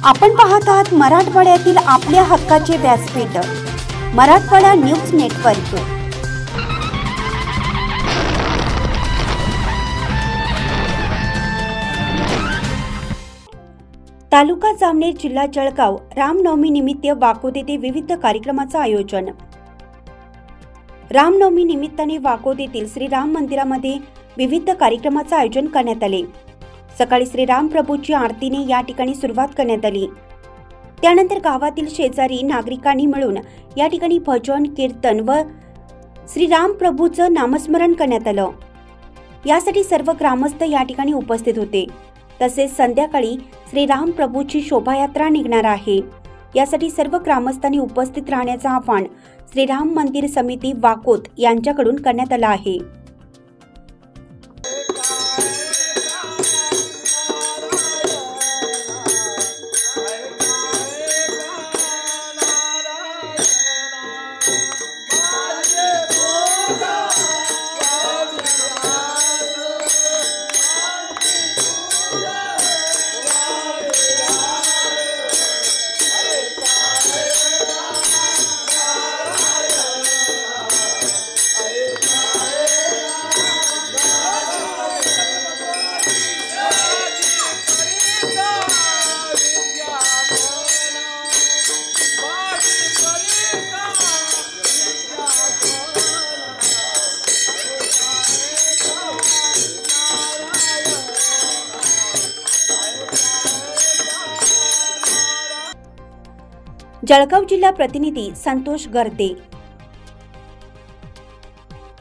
आपण पाहत आहात मराठवाड्यातील आपल्या हक्काचे व्यासपीठ मराठवाडा न्यूज नेटवर्क। तालुका जामनेर, जिल्हा जळगाव। रामनवमी निमित्त वाकोद येथे विविध कार्यक्रमाचे आयोजन। रामनवमी निमित्ताने वाकोद येथील श्रीराम मंदिरामध्ये विविध कार्यक्रमाचे आयोजन करण्यात आले। सकाळी श्रीराम प्रभूची आरतीने या ठिकाणी सुरुवात करण्यात आली। त्यानंतर गावातील शेजारी नागरिकांनी मिळून या ठिकाणी भजन, कीर्तन व श्रीराम प्रभूचं नामस्मरण करण्यात आलं। यासाठी सर्व ग्रामस्थ या ठिकाणी उपस्थित होते। तसेच संध्याकाळी श्रीराम प्रभूची शोभायात्रा निघणार आहे। यासाठी सर्व ग्रामस्थांनी उपस्थित राहण्याचे आवाहन श्रीराम मंदिर समिती वाकोद यांच्याकडून करण्यात आले आहे। जळगाव जिल्हा प्रतिनिधी संतोष गर्दे।